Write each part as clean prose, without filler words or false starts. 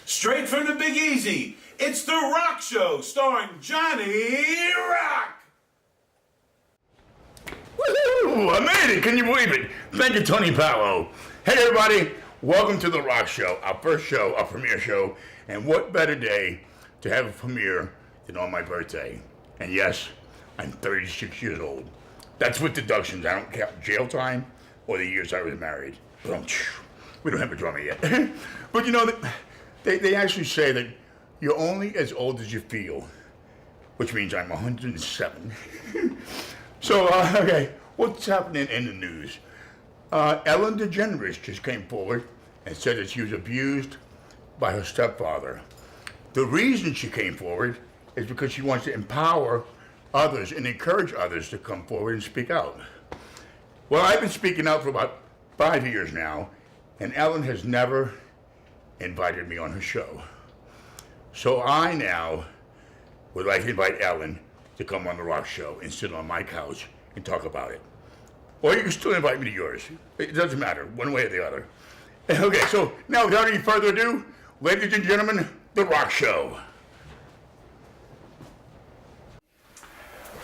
Straight from the Big Easy, it's The Rock Show, starring Johnny Rock. Woohoo! I made it! Can you believe it? Thank you, Tony Paolo. Hey, everybody. Welcome to The Rock Show, our first show, our premiere show. And what better day to have a premiere than on my birthday? And yes, I'm 36 years old. That's with deductions. I don't count jail time or the years I was married. We don't have a drummer yet. But you know, they actually say that you're only as old as you feel, which means I'm 107. So, okay, what's happening in the news? Ellen DeGeneres just came forward and said that she was abused by her stepfather. The reason she came forward is because she wants to empower others and encourage others to come forward and speak out. Well, I've been speaking out for about 5 years now, and Ellen has never invited me on her show. So I now would like to invite Ellen to come on The Rock Show and sit on my couch and talk about it. Or you can still invite me to yours. It doesn't matter, one way or the other. Okay, so now without any further ado, ladies and gentlemen, The Rock Show.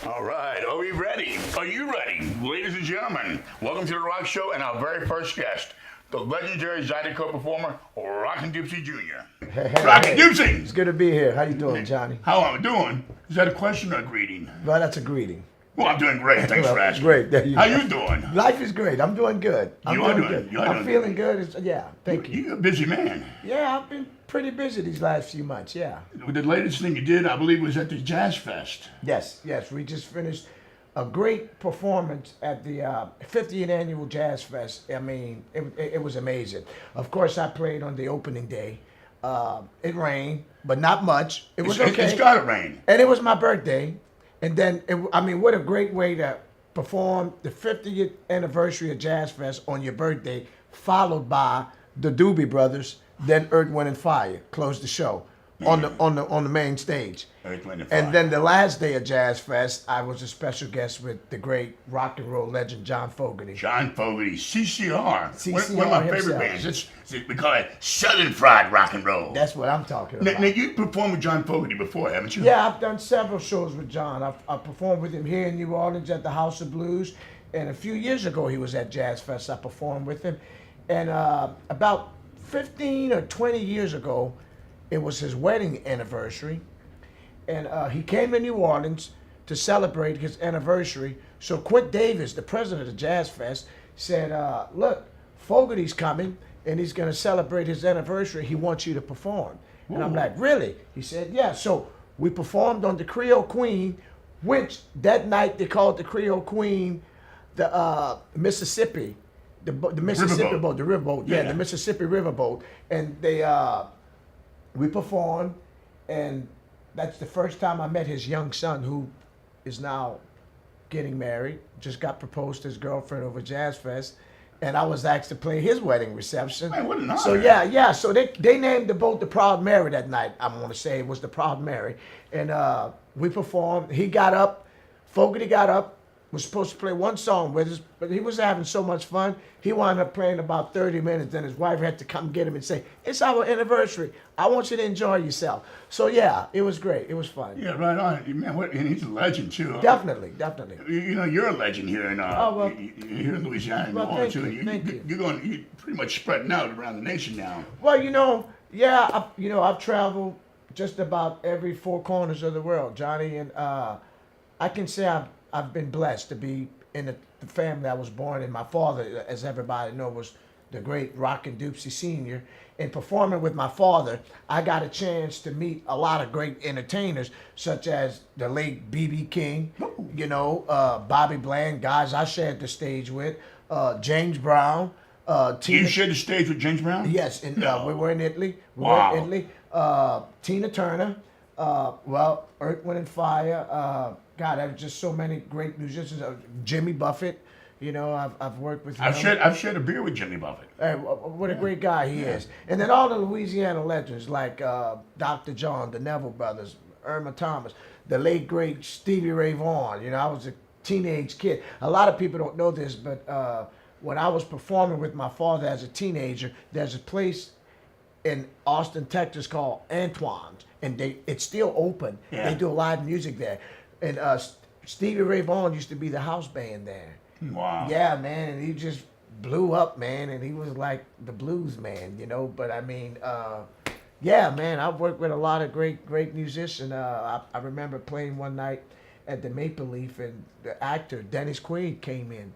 All right, are we ready? Are you ready? Ladies and gentlemen, welcome to The Rock Show and our very first guest, the legendary Zydeco performer, Rockin Dopsie Jr. Hey, Rockin Dopsie! It's good to be here. How you doing, Johnny? How am I doing? Is that a question or a greeting? Well, that's a greeting. Well, I'm doing great. Thanks for asking. Great. There you How go. you doing? Life is great. I'm doing good. I'm doing feeling good. Thank you. You're a busy man. Yeah, I've been pretty busy these last few months, yeah. The latest thing you did, I believe, was at the Jazz Fest. Yes. We just finished a great performance at the 50th Annual Jazz Fest. I mean, it was amazing. Of course, I played on the opening day. It rained, but not much. It was okay. It's got to rain. And it was my birthday. And then, what a great way to perform the 50th anniversary of Jazz Fest on your birthday, followed by the Doobie Brothers, then Earth, Wind and Fire closed the show on the main stage. Earth, Wind and Fire. And then the last day of Jazz Fest, I was a special guest with the great rock and roll legend John Fogerty. John Fogerty, CCR. CCR one of my favorite bands. We call it Southern Fried Rock and Roll. That's what I'm talking about. Now, you performed with John Fogerty before, haven't you? Yeah, I've done several shows with John. I've performed with him here in New Orleans at the House of Blues. And a few years ago, he was at Jazz Fest. I performed with him. And about 15 or 20 years ago, it was his wedding anniversary. And he came to New Orleans to celebrate his anniversary. So Quint Davis, the president of Jazz Fest, said, look, Fogerty's coming, and he's going to celebrate his anniversary. He wants you to perform. Ooh. And I'm like, really? He said, yeah. So we performed on the Creole Queen, which that night they called the Creole Queen the Mississippi, the Mississippi boat, the riverboat. Yeah, the Mississippi riverboat. And we performed, and that's the first time I met his young son, who is now getting married, just got proposed to his girlfriend over Jazz Fest, and I was asked to play his wedding reception. Man, what an honor. So yeah. So they named the boat the Proud Mary that night. I'm gonna say it was the Proud Mary, and we performed. He got up, Fogerty got up, was supposed to play one song with us, but he was having so much fun, he wound up playing about 30 minutes. Then his wife had to come get him and say, it's our anniversary. I want you to enjoy yourself. So yeah, it was great. It was fun. Yeah, right on. Man, and he's a legend too. Definitely. You know, you're a legend here in here in Louisiana. Well, thank you. You're pretty much spreading out around the nation now. Well, I've traveled just about every four corners of the world, Johnny, and I can say I've been blessed to be in the family I was born in. My father, as everybody knows, was the great Rockin Dopsie Jr. In performing with my father, I got a chance to meet a lot of great entertainers, such as the late B.B. King, Bobby Bland, guys I shared the stage with, James Brown. You shared the stage with James Brown? Yes, and we were in Italy. Tina Turner, Earth, Wind and Fire. God, I have just so many great musicians. Jimmy Buffett, I've worked with him. I've shared a beer with Jimmy Buffett. Hey, what a great guy he is. And then all the Louisiana legends like Dr. John, the Neville Brothers, Irma Thomas, the late great Stevie Ray Vaughan. I was a teenage kid. A lot of people don't know this, but when I was performing with my father as a teenager, there's a place in Austin, Texas called Antoine's, and it's still open. Yeah. They do live music there, and Stevie Ray Vaughan used to be the house band there. Wow. Yeah, man, and he just blew up, man, and he was like the blues man, you know. But I mean, yeah, man, I've worked with a lot of great musicians. I remember playing one night at the Maple Leaf, and the actor Dennis Quaid came in,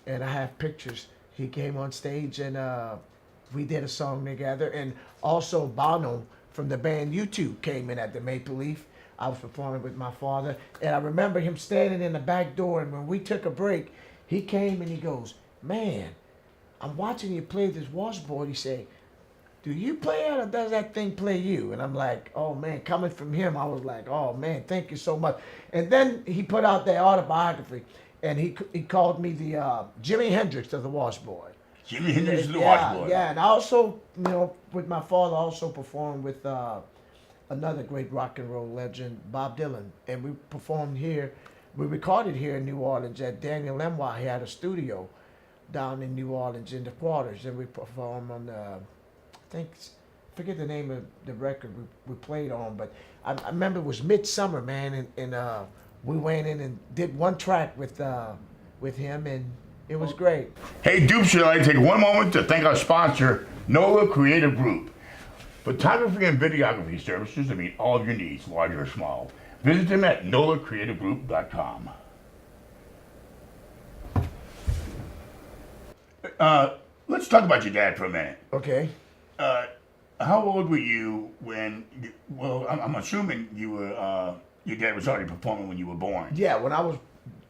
and I have pictures. He came on stage, and we did a song together, and also Bono from the band U2 came in at the Maple Leaf. I was performing with my father, and I remember him standing in the back door, and when we took a break, he came and he goes, "Man, I'm watching you play this washboard." He said, "Do you play it or does that thing play you?" And I'm like, oh man, coming from him, I was like, oh man, thank you so much. And then he put out their autobiography, and he called me the Jimi Hendrix of the washboard. Jimi Hendrix is the Yeah, washboard. yeah, and I also, you know, with my father, also performed with another great rock and roll legend, Bob Dylan, and we performed here. We recorded here in New Orleans at Daniel Lenoir. He had a studio down in New Orleans in the quarters, and we performed on I forget the name of the record we played on, but I remember it was Midsummer, man, and we went in and did one track with him, and it was great. Hey, Dupes, I'd like to take one moment to thank our sponsor, NOLA Creative Group. Photography and videography services to meet all of your needs, large or small. Visit them at NOLACreativeGroup.com. Let's talk about your dad for a minute. Okay. How old were you when? I'm assuming you were. Your dad was already performing when you were born. Yeah, when I was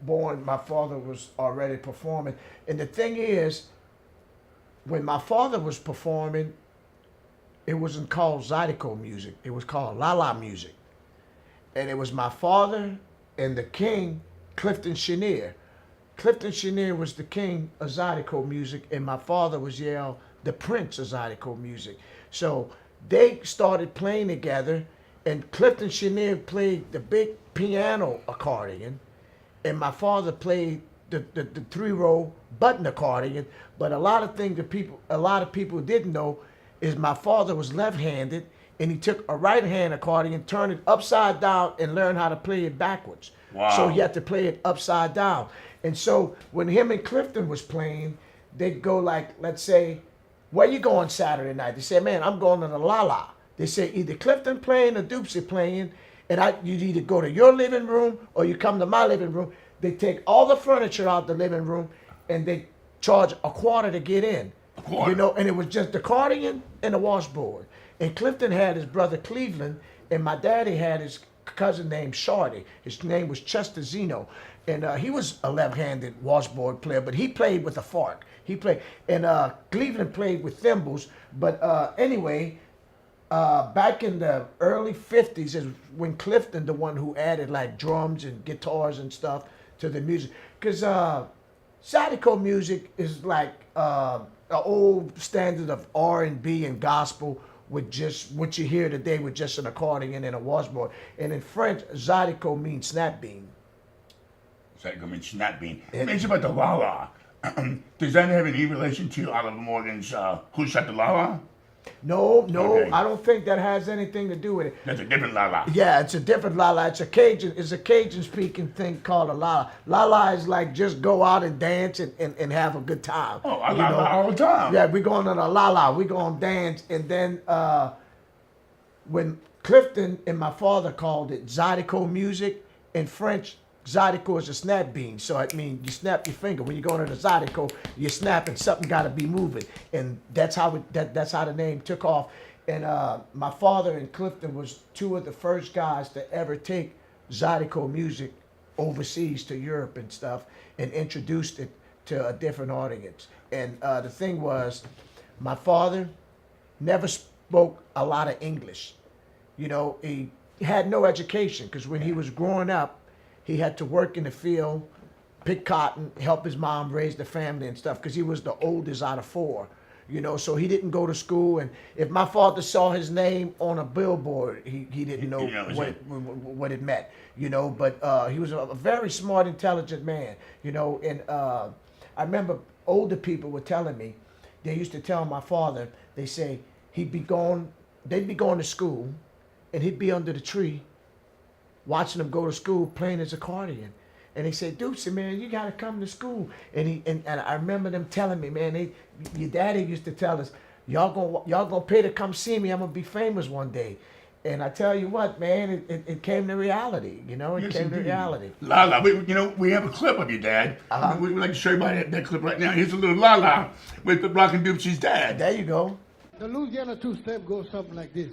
born, my father was already performing, and the thing is, when my father was performing, it wasn't called Zydeco music. It was called La La music, and it was my father and the king, Clifton Chenier. Clifton Chenier was the king of Zydeco music, and my father was the prince of Zydeco music. So they started playing together, and Clifton Chenier played the big piano accordion, and my father played the 3-row button accordion. But a lot of people didn't know is my father was left-handed, and he took a right-hand accordion, turned it upside down, and learned how to play it backwards. Wow. So he had to play it upside down. And so when him and Clifton was playing, they'd go like, let's say, "Where you going Saturday night?" They say, "Man, I'm going to the La La." They say either Clifton playing or Dopsie playing, and you'd either go to your living room or you come to my living room. They take all the furniture out the living room, and they charge a quarter to get in. A quarter? You know, and it was just the accordion and the washboard. And Clifton had his brother Cleveland, and my daddy had his cousin named Shorty. His name was Chester Zeno. And he was a left-handed washboard player, but he played with a fork. He played, and Cleveland played with thimbles. But anyway, back in the early 50s is when Clifton, the one who added like drums and guitars and stuff to the music. Because Zydeco music is like an old standard of R&B and gospel with just what you hear today with just an accordion and a washboard. And in French, Zydeco means snap bean. Zydeco means snap bean. It means about the La La. Does that have any relation to Oliver Morgan's Who Shot the La La? No, Okay. I don't think that has anything to do with it. That's a different La La. Yeah, it's a different La La. It's a Cajun speaking thing called a La La. La La is like just go out and dance and have a good time. Oh, I La La all the time. Yeah, we're going on a La La. We're going to dance. And then when Clifton and my father called it Zydeco music, in French, Zydeco is a snap bean. So I mean, you snap your finger. When you go into the Zydeco, you're snapping. Something got to be moving. And that's how that's how the name took off. And my father and Clifton was two of the first guys to ever take Zydeco music overseas to Europe and stuff and introduced it to a different audience. And the thing was, my father never spoke a lot of English. You know, he had no education because when he was growing up, he had to work in the field, pick cotton, help his mom raise the family and stuff because he was the oldest out of 4. You know, so he didn't go to school. And if my father saw his name on a billboard, he didn't know what it meant. You know, but he was a very smart, intelligent man. You know, and I remember older people were telling me, they used to tell my father, they say, he'd be going, they'd be going to school, and he'd be under the tree, watching them go to school, playing his accordion. And they said, Dopsie, man, you gotta come to school. And I remember them telling me, man, your daddy used to tell us, y'all gonna pay to come see me. I'm gonna be famous one day. And I tell you what, man, it came to reality. You know, it came to reality. La, we have a clip of your dad. We'd like to show you that clip right now. Here's a little La with the Rockin Dopsie's dad. There you go. The Louisiana two-step goes something like this.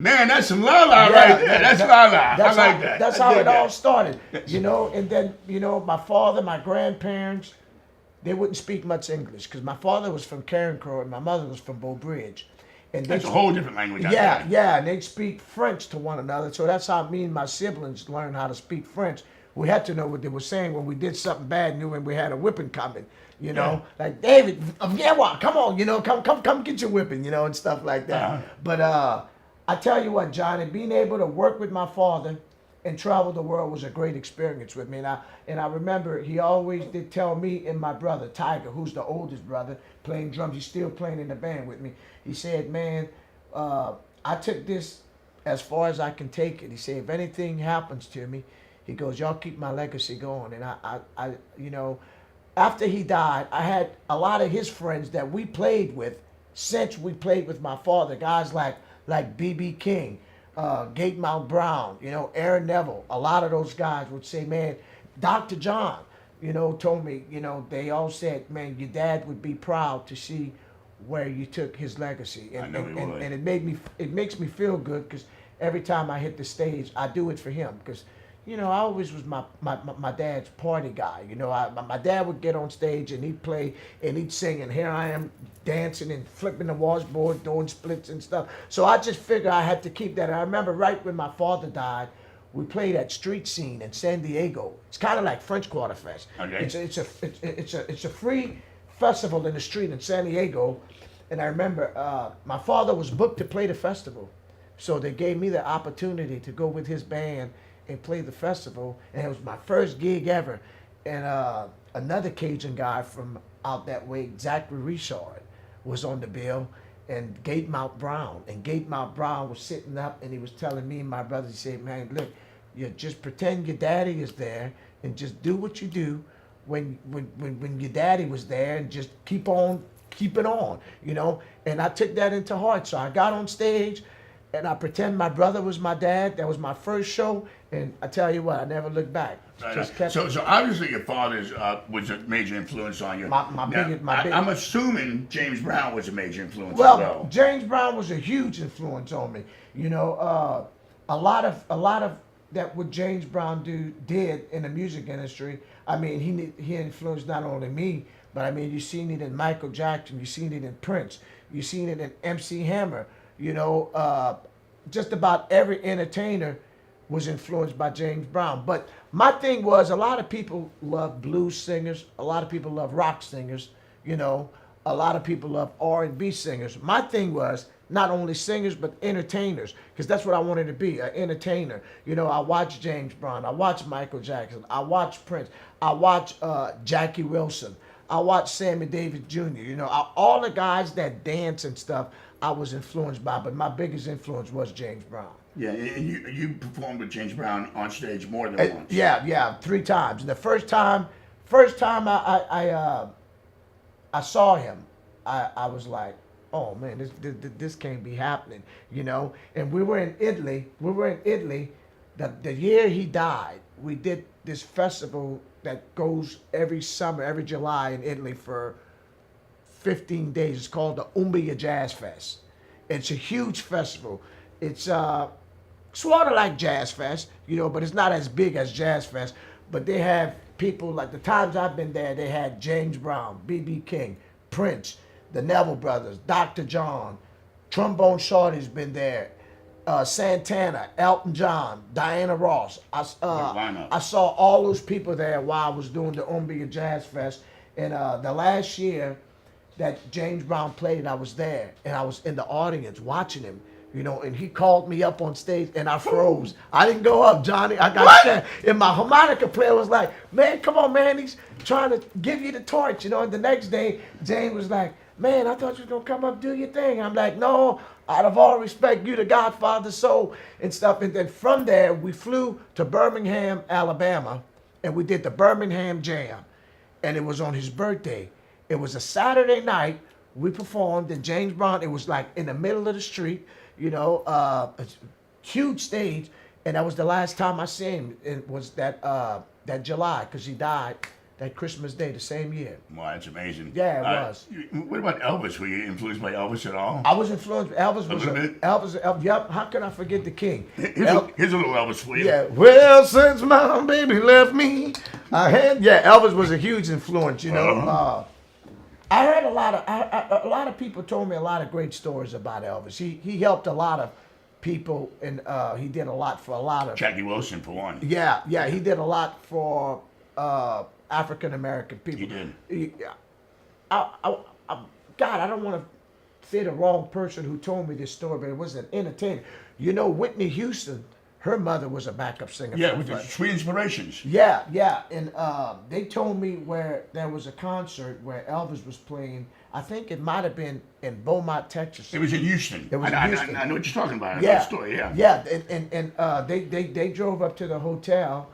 Man, that's some La right there. That's La. I like that. That's how it all started, you know. And then, you know, my father, my grandparents, they wouldn't speak much English because my father was from Carencro and my mother was from Bow Bridge. And that's a whole different language. Yeah, and they'd speak French to one another. So that's how me and my siblings learned how to speak French. We had to know what they were saying when we did something bad, knew when we had a whipping coming. You know, like David, come on, you know, come get your whipping, you know, and stuff like that. But I tell you what, Johnny, being able to work with my father and travel the world was a great experience with me. And I remember he always did tell me and my brother, Tiger, who's the oldest brother, playing drums. He's still playing in the band with me. He said, man, I took this as far as I can take it. He said, if anything happens to me, he goes, y'all keep my legacy going. And I you know, after he died, I had a lot of his friends that we played with since we played with my father, guys like B.B. King, Gatemouth Brown, you know, Aaron Neville. A lot of those guys would say, man, Dr. John, you know, told me, you know, they all said, man, your dad would be proud to see where you took his legacy. And, and it makes me feel good because every time I hit the stage, I do it for him because, you know, I always was my dad's party guy. You know, my dad would get on stage and he'd play and he'd sing, and here I am dancing and flipping the washboard, doing splits and stuff. So I just figured I had to keep that. And I remember right when my father died, we played at Street Scene in San Diego. It's kind of like French Quarter Fest. Okay. It's a free festival in the street in San Diego, and I remember my father was booked to play the festival, so they gave me the opportunity to go with his band and play the festival, and it was my first gig ever. And another Cajun guy from out that way, Zachary Richard, was on the bill, and Gatemouth Brown. And Gatemouth Brown was sitting up, and he was telling me and my brother, he said, man, look, you just pretend your daddy is there, and just do what you do when your daddy was there, and just keep it on, you know. And I took that into heart, so I got on stage, and I pretend my brother was my dad. That was my first show, and I tell you what, I never looked back. So obviously your father was a major influence on you. I'm assuming James Brown was a major influence as well. James Brown was a huge influence on me. You know, a lot of that what James Brown did in the music industry. I mean, he influenced not only me, but I mean, you seen it in Michael Jackson, you seen it in Prince, you seen it in MC Hammer. You know, just about every entertainer was influenced by James Brown. But my thing was, a lot of people love blues singers, a lot of people love rock singers, you know, a lot of people love R&B singers. My thing was not only singers but entertainers, because that's what I wanted to be, an entertainer. You know, I watched James Brown, I watched Michael Jackson, I watched Prince, I watched Jackie Wilson, I watched Sammy Davis Jr. You know, all the guys that dance and stuff, I was influenced by, but my biggest influence was James Brown. Yeah, and you performed with James Brown on stage more than once. Yeah, 3 times. And the first time I saw him, I was like, oh man, this can't be happening, you know. And we were in Italy. The year he died, we did this festival that goes every summer, every July in Italy for 15 days. It's called the Umbria Jazz Fest. It's a huge festival. It's sort of like Jazz Fest, you know, but it's not as big as Jazz Fest. But they have people, like the times I've been there, they had James Brown, B.B. King, Prince, the Neville Brothers, Dr. John, Trombone Shorty's been there, Santana, Elton John, Diana Ross. I saw all those people there while I was doing the Umbria Jazz Fest. And the last year that James Brown played, I was there, and I was in the audience watching him. You know, and he called me up on stage, and I froze. I didn't go up, Johnny. I got scared. And my harmonica player was like, man, come on, man. He's trying to give you the torch, you know. And the next day, James was like, man, I thought you were going to come up and do your thing. I'm like, no, out of all respect, you the Godfather, soul, and stuff. And then from there, we flew to Birmingham, Alabama, and we did the Birmingham Jam. And it was on his birthday. It was a Saturday night. We performed, and James Brown, it was like in the middle of the street. You know, a huge stage, and that was the last time I seen him. It was that July, because he died that Christmas Day, the same year. Wow, that's amazing. Yeah, it was. What about Elvis? Were you influenced by Elvis at all? I was influenced. Elvis was a little bit? Elvis. Yep. How can I forget the King? Here's a little Elvis for you. Yeah. Well, since my baby left me, Elvis was a huge influence. You know. I heard a lot of people told me a lot of great stories about Elvis. He helped a lot of people, and he did a lot for a lot of. Jackie Wilson, for one. Yeah, he did a lot for African American people. He did. God, I don't want to say the wrong person who told me this story, but it was an entertainer. You know, Whitney Houston, her mother was a backup singer. Yeah, with the Sweet Inspirations. Yeah, and they told me where there was a concert where Elvis was playing. I think it might have been in Beaumont, Texas. It was in Houston. It was in Houston. I know what you're talking about. Yeah, that story. Yeah. Yeah, and they drove up to the hotel,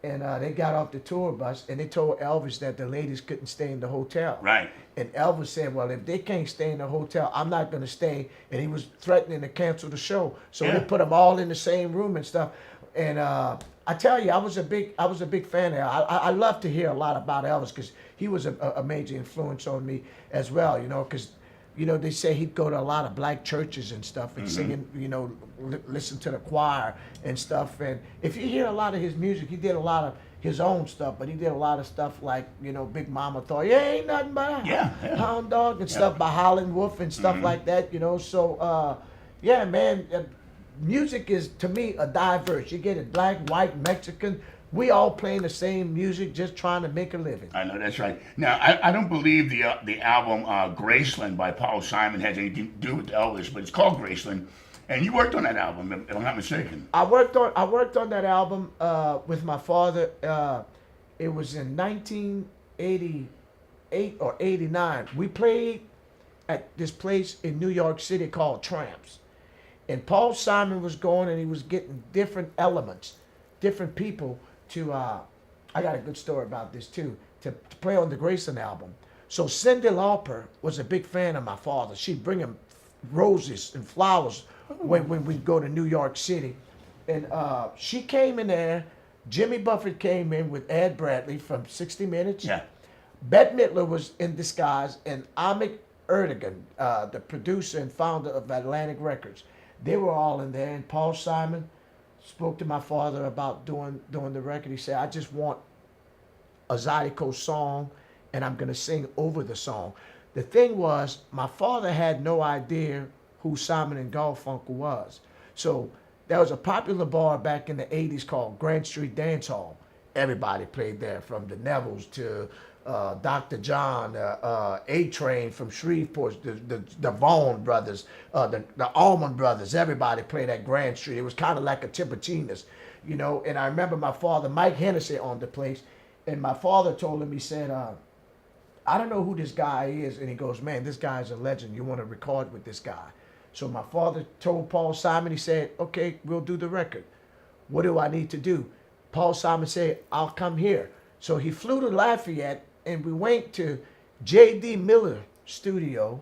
and they got off the tour bus, and they told Elvis that the ladies couldn't stay in the hotel. Right. And Elvis said, well, if they can't stay in the hotel, I'm not going to stay. And he was threatening to cancel the show. So they put them all in the same room and stuff. And I tell you, I was a big fan of Elvis. I love to hear a lot about Elvis because he was a major influence on me as well, you know, because, you know, they say he'd go to a lot of black churches and stuff and singing, you know, listen to the choir and stuff. And if you hear a lot of his music, he did a lot of his own stuff, but he did a lot of stuff like, you know, Big Mama thought, yeah, ain't nothing but a hound dog and stuff by Howlin' Wolf and stuff like that, you know. So, yeah, man, music is, to me, a diverse. You get it black, white, Mexican. We all playing the same music, just trying to make a living. I know, that's right. Now, I don't believe the album Graceland by Paul Simon has anything to do with Elvis, but it's called Graceland. And you worked on that album, if I'm not mistaken. I worked on that album with my father. It was in 1988 or 89. We played at this place in New York City called Tramps. And Paul Simon was going, and he was getting different elements, different people to, I got a good story about this too, to play on the Graceland album. So Cyndi Lauper was a big fan of my father. She'd bring him roses and flowers when we go to New York City. And she came in there. Jimmy Buffett came in with Ed Bradley from 60 Minutes. Yeah. Bette Midler was in disguise, and Ahmet Ertegun, the producer and founder of Atlantic Records. They were all in there, and Paul Simon spoke to my father about doing the record. He said, I just want a Zydeco song, and I'm going to sing over the song. The thing was, my father had no idea who Simon and Garfunkel was. So There was a popular bar back in the 80s called Grand Street Dance Hall. Everybody played there, from the Nevilles to Dr. John, A-Train from Shreveport, the Vaughn brothers, the Allman brothers. Everybody played at Grand Street. It was kind of like a Tippertinas, you know. And I remember my father, Mike Hennessy, owned the place. And my father told him, he said, I don't know who this guy is. And he goes, man, this guy's a legend. You want to record with this guy? So my father told Paul Simon, he said, okay, we'll do the record. What do I need to do? Paul Simon said, I'll come here. So he flew to Lafayette, and we went to J.D. Miller Studio.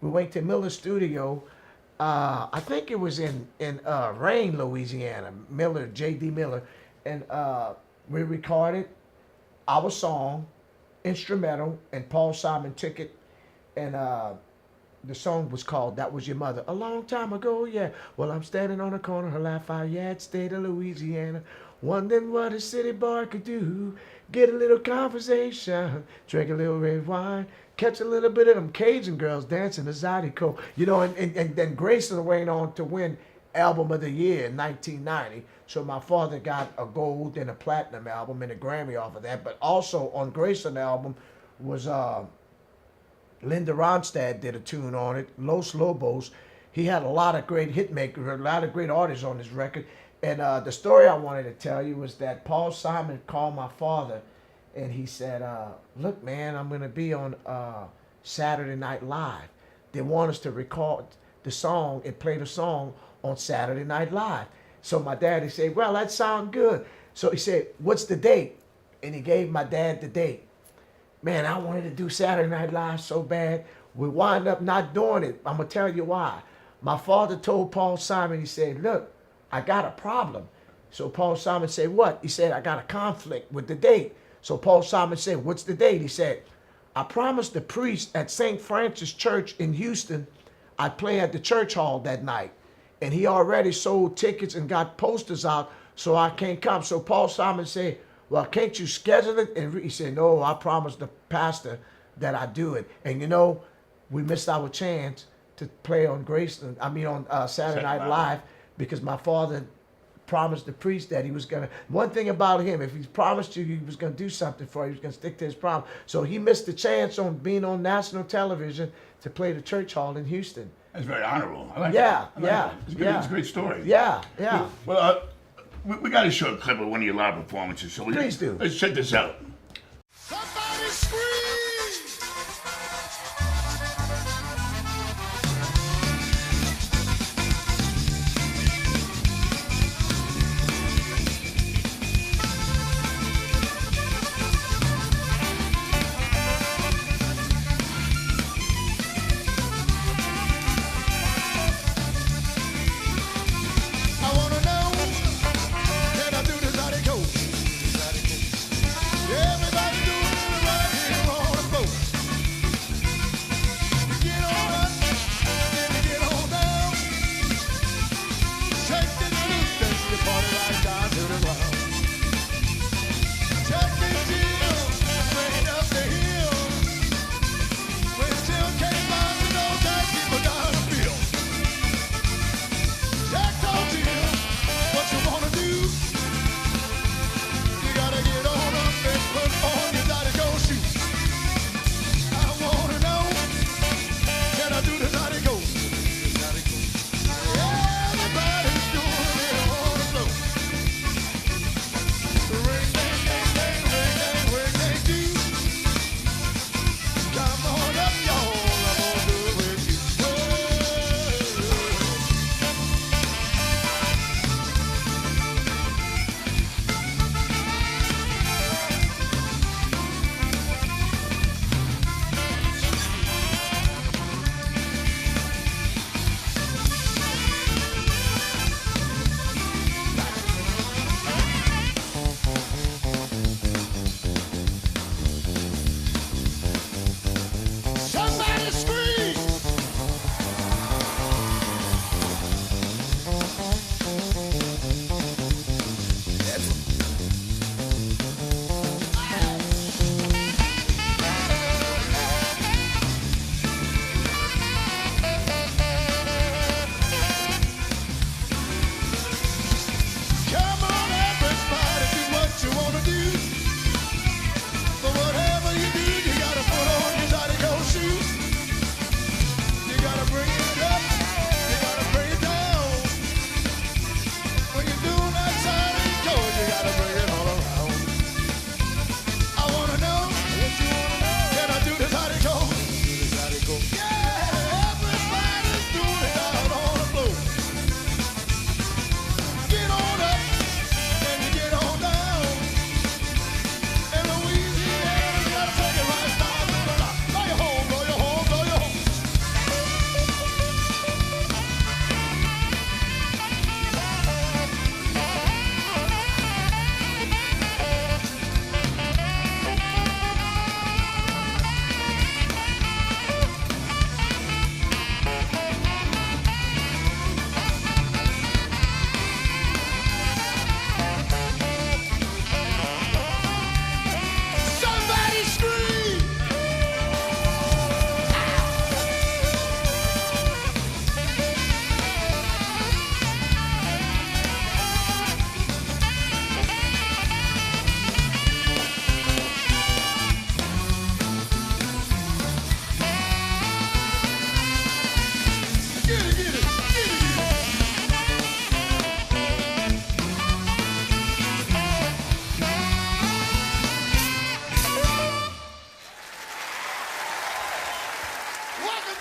We went to Miller Studio. I think it was in Rain, Louisiana. Miller, J.D. Miller. And we recorded our song, instrumental, and Paul Simon took it. And the song was called That Was Your Mother. A long time ago, yeah. Well, I'm standing on the corner of Lafayette, state of Louisiana, wondering what a city boy could do. Get a little conversation, drink a little red wine, catch a little bit of them Cajun girls dancing to Zydeco. You know, and then Grayson went on to win Album of the Year in 1990. So my father got a gold and a platinum album and a Grammy off of that. But also on Grayson album was Linda Ronstadt did a tune on it, Los Lobos. He had a lot of great hit makers, a lot of great artists on his record. And the story I wanted to tell you was that Paul Simon called my father, and he said, look, man, I'm going to be on Saturday Night Live. They want us to record the song and play the song on Saturday Night Live. So my daddy said, well, that sounds good. So he said, what's the date? And he gave my dad the date. Man, I wanted to do Saturday Night Live so bad. We wind up not doing it. I'm going to tell you why. My father told Paul Simon, he said, look, I got a problem. So Paul Simon said, what? He said, I got a conflict with the date. So Paul Simon said, what's the date? He said, I promised the priest at St. Francis Church in Houston I'd play at the church hall that night. And he already sold tickets and got posters out, so I can't come. So Paul Simon said, well, can't you schedule it? And he said, no, I promised the pastor that I'd do it. And you know, we missed our chance to play on Saturday Night Live, because my father promised the priest that he was going to. One thing about him, if he promised you he was going to do something for you, he was going to stick to his promise. So he missed the chance on being on national television to play the church hall in Houston. That's very honorable. I like Yeah, that. I like yeah, that. It's, good. yeah. It's a great story. Yeah, yeah. Well, we got to show a clip of one of your live performances. So Please do. Let's check this out. Somebody scream! I wanna know, can I do the Zydeco? Yeah.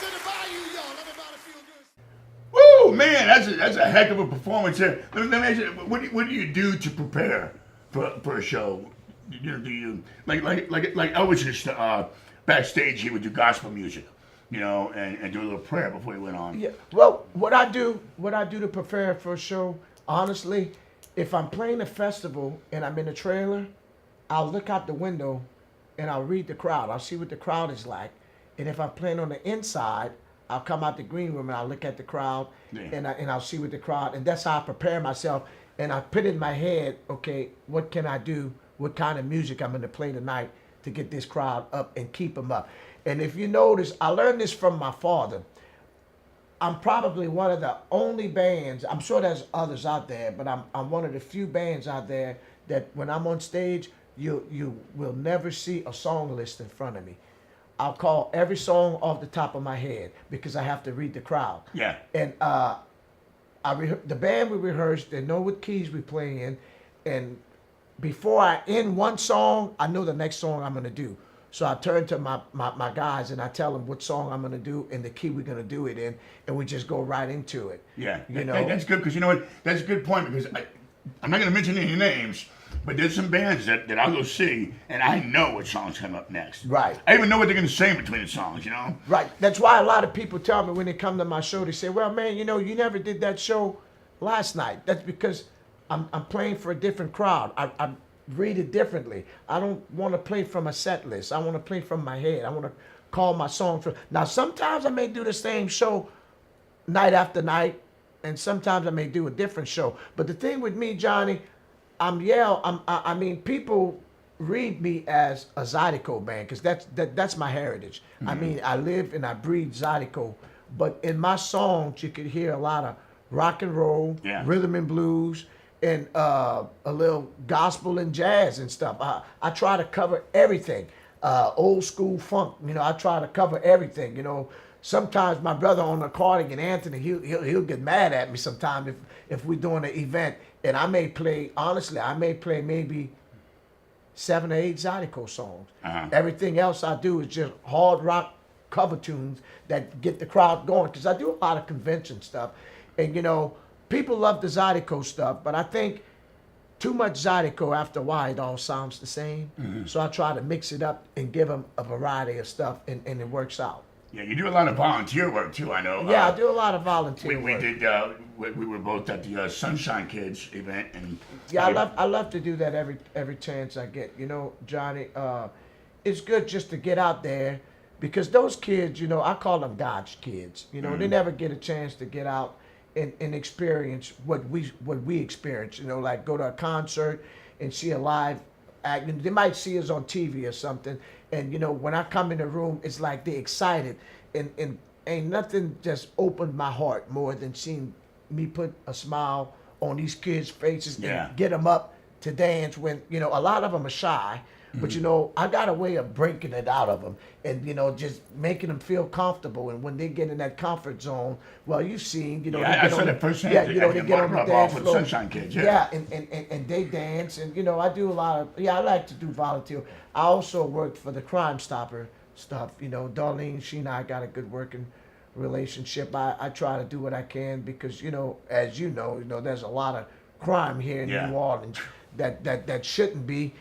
to the bayou, y'all. Everybody feel good. Woo, man, that's a heck of a performance here. Let me ask you, what do you do to prepare for a show? Do you like I was just backstage here with your gospel music, and do a little prayer before you went on. Yeah. Well, what I do to prepare for a show, honestly, if I'm playing a festival and I'm in a trailer, I'll look out the window and I'll read the crowd. I'll see what the crowd is like. And if I'm playing on the inside, I'll come out the green room and I'll look at the crowd and I'll see what the crowd, and that's how I prepare myself. And I put in my head, okay, what can I do? What kind of music I'm going to play tonight to get this crowd up and keep them up. And if you notice, I learned this from my father. I'm probably one of the only bands, I'm sure there's others out there, but I'm one of the few bands out there that when I'm on stage, you will never see a song list in front of me. I'll call every song off the top of my head because I have to read the crowd. Yeah. And the band we rehearse, they know what keys we play in, and before I end one song, I know the next song I'm gonna do. So I turn to my guys and I tell them what song I'm going to do and the key we're going to do it in, and we just go right into it. Yeah, you know. That's good because you know what? That's a good point because I'm not going to mention any names, but there's some bands that I'll go see and I know what songs come up next. Right. I even know what they're going to say between the songs, Right. That's why a lot of people tell me when they come to my show, they say, well, man, you never did that show last night. That's because I'm playing for a different crowd. I read it differently. I don't want to play from a set list. I want to play from my head. I want to call my song from. Now, sometimes I may do the same show night after night, and sometimes I may do a different show. But the thing with me, Johnny, I mean, people read me as a Zydeco band because that's my heritage. Mm-hmm. I mean, I live and I breathe Zydeco. But in my songs, you could hear a lot of rock and roll, rhythm and blues, and a little gospel and jazz and stuff. I try to cover everything. Old school funk, I try to cover everything. Sometimes my brother on the accordion, Anthony, he'll get mad at me sometimes if we're doing an event, and I may play maybe 7 or 8 Zydeco songs. Uh-huh. Everything else I do is just hard rock cover tunes that get the crowd going, because I do a lot of convention stuff, and people love the Zydeco stuff, but I think too much Zydeco, after a while, it all sounds the same. Mm-hmm. So I try to mix it up and give them a variety of stuff, and it works out. Yeah, you do a lot of volunteer work, too, I know. Yeah, I do a lot of volunteer work. We were both at the Sunshine Kids event. And yeah, I love to do that every chance I get. Johnny, it's good just to get out there, because those kids, I call them God's kids. Mm-hmm. They never get a chance to get out and experience what we experience, like go to a concert and see a live act. They might see us on TV or something, and when I come in the room, it's like they're excited, and ain't nothing just opened my heart more than seeing me put a smile on these kids' faces and get them up to dance when, a lot of them are shy. But, I got a way of breaking it out of them and, just making them feel comfortable. And when they get in that comfort zone, well, you've seen, I saw that firsthand. Yeah, they get on the dance with floor. Sunshine Kids. Yeah, and they dance. And, I do a lot of, I like to do volunteer. I also worked for the Crime Stopper stuff. Darlene, she and I got a good working relationship. I try to do what I can because, as there's a lot of crime here in New Orleans. That shouldn't be,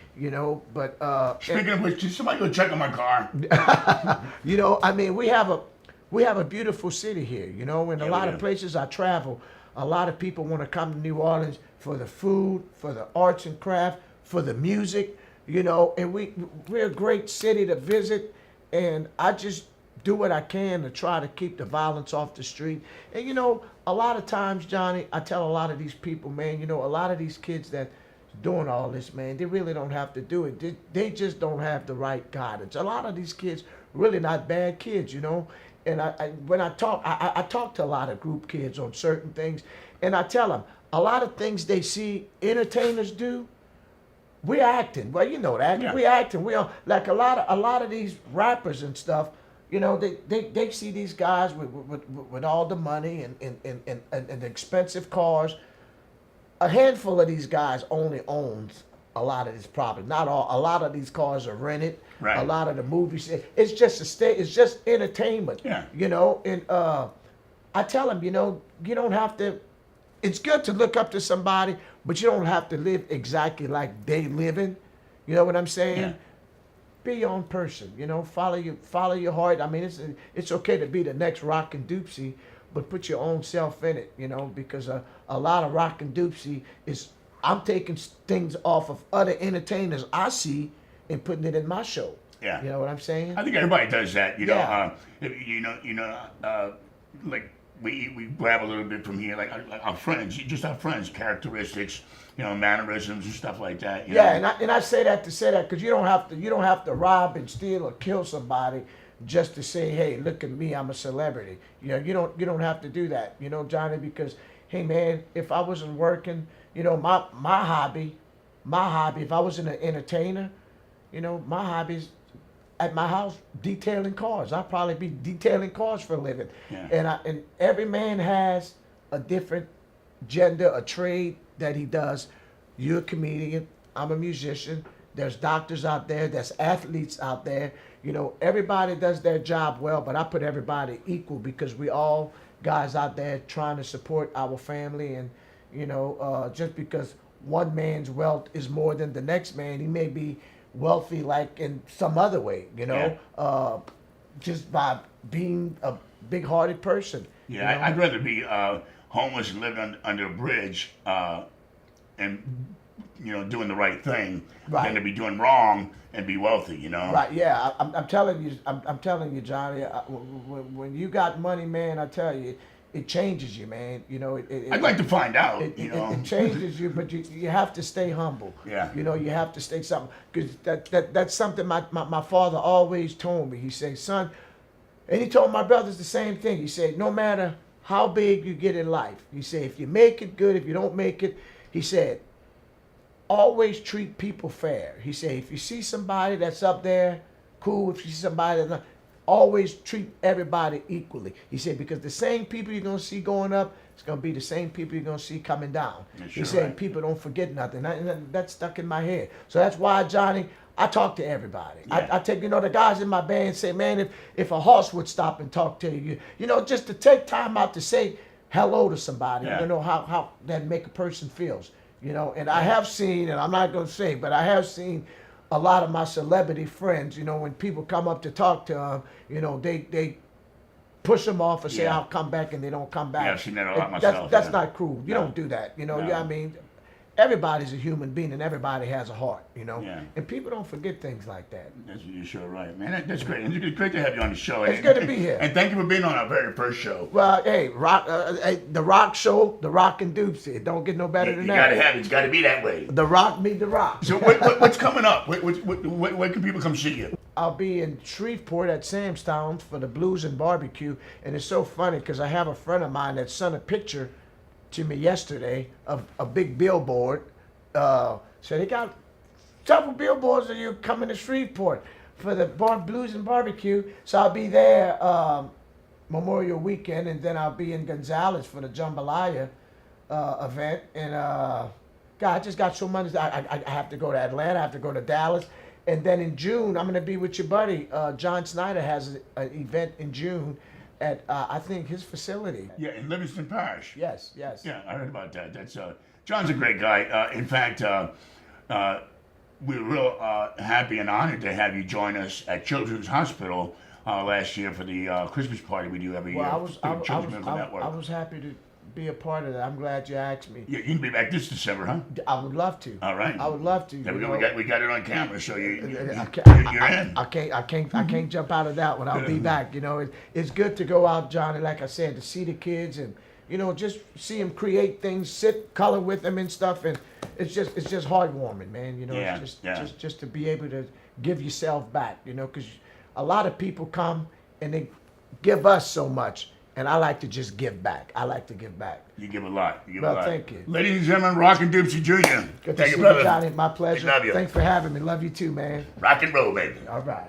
but speaking of which, did somebody go check on my car? I mean, we have a beautiful city here, and a lot of places I travel, a lot of people want to come to New Orleans for the food, for the arts and craft, for the music, and we're a great city to visit, and I just do what I can to try to keep the violence off the street. And a lot of times, Johnny, I tell a lot of these people, man, a lot of these kids that doing all this, man, they really don't have to do it. They just don't have the right guidance. A lot of these kids really not bad kids, And when I talk to a lot of group kids on certain things, and I tell them a lot of things they see entertainers do, we're acting. Well, you know that. Yeah. We're acting. We are like a lot of these rappers and stuff. They see these guys with all the money and the expensive cars. A handful of these guys only owns a lot of this problem. Not all. A lot of these cars are rented. Right. A lot of the movies. It's just a state. It's just entertainment. Yeah. You know, and I tell them, you know, you don't have to. It's good to look up to somebody, but you don't have to live exactly like they living. You know what I'm saying? Yeah. Be your own person. You know, follow your heart. I mean, it's okay to be the next Rockin Dopsie, but put your own self in it. You know, because a lot of Rockin Dopsie is. I'm taking things off of other entertainers I see and putting it in my show. Yeah. You know what I'm saying? I think everybody does that. You know, Yeah. like we grab a little bit from here, like our friends, just our friends, characteristics, you know, mannerisms and stuff like that. You Yeah, know? and I say that because you don't have to rob and steal or kill somebody just to say, hey, look at me, I'm a celebrity. You know, you don't have to do that. You know, Johnny, because hey man, if I wasn't working, you know, my hobby, if I wasn't an entertainer, you know, my hobby's at my house detailing cars. I'd probably be detailing cars for a living. Yeah. And every man has a different gender, a trade that he does. You're a comedian, I'm a musician. There's doctors out there, there's athletes out there. You know, everybody does their job well, but I put everybody equal because we all guys out there trying to support our family. And you know, just because one man's wealth is more than the next man, he may be wealthy like in some other way, you know, just by being a big-hearted person. Yeah, you know? I'd rather be homeless and living under a bridge and, you know, doing the right thing than to be doing wrong and be wealthy, you know? Right, yeah, I'm telling you, I'm telling you, Johnny, when you got money, man, I tell you, it changes you, man. You know, I'd like to find out, you know. It changes you, but you have to stay humble. Yeah. You know, you have to stay something. Because that's something my father always told me. He said, son, and he told my brothers the same thing. He said, no matter how big you get in life, he said, if you make it, good. If you don't make it, he said, always treat people fair. He said, if you see somebody that's up there, cool. If you see somebody that's not, always treat everybody equally. He said, because the same people you're going to see going up, it's going to be the same people you're going to see coming down. He said, people don't forget nothing. And that stuck in my head. So that's why, Johnny, I talk to everybody. Yeah. I take, you know, the guys in my band say, man, if a horse would stop and talk to you, you know, just to take time out to say hello to somebody, you know, how that make a person feels, you know. And I have seen, and I'm not going to say, but I have seen a lot of my celebrity friends, you know, when people come up to talk to them, you know, they push them off and say, I'll come back, and they don't come back. Yeah, I've seen that a lot myself. That's not cruel. You don't do that, you know. No. Yeah, I mean, everybody's a human being, and everybody has a heart, you know. Yeah. And people don't forget things like that. You're sure right, man. That's great. It's great to have you on the show. It's good to be here. And thank you for being on our very first show. Well, hey, the Rock Show, the Rockin Dopsie. It don't get no better than You that. gotta have it. It's gotta be that way. The Rock meet the Rock. So what's coming up? Where can people come see you? I'll be in Shreveport at Sam's Town for the Blues and Barbecue. And it's so funny because I have a friend of mine that sent a picture to me yesterday of a big billboard. So they got several billboards of you coming to Shreveport for the Blues and Barbecue. So I'll be there Memorial Weekend, and then I'll be in Gonzales for the Jambalaya event. And God, I just got so much. I have to go to Atlanta. I have to go to Dallas. And then in June, I'm going to be with your buddy. John Snyder has an event in June at, I think, his facility. Yeah, in Livingston Parish. Yes. Yeah, I heard about that. That's John's a great guy. In fact, we're real happy and honored to have you join us at Children's Hospital last year for the Christmas party we do every year. I Network. was happy to be a part of that. I'm glad you asked me. Yeah, you can be back this December, huh? I would love to. All right. I would love to. There we go. We got it on camera, so you're in. I can't jump out of that one. I'll be back. You know, it's good to go out, Johnny. Like I said, to see the kids and just see them create things, sit, color with them and stuff, and it's just heartwarming, man. You know, it's just to be able to give yourself back. You know, because a lot of people come and they give us so much. And I like to just give back. I like to give back. You give a lot. Thank you. Ladies and gentlemen, Rockin Dopsie Jr. Good to Thank see you, brother. you, Johnny. My pleasure. We love you. Thanks for having me. Love you too, man. Rock and roll, baby. All right.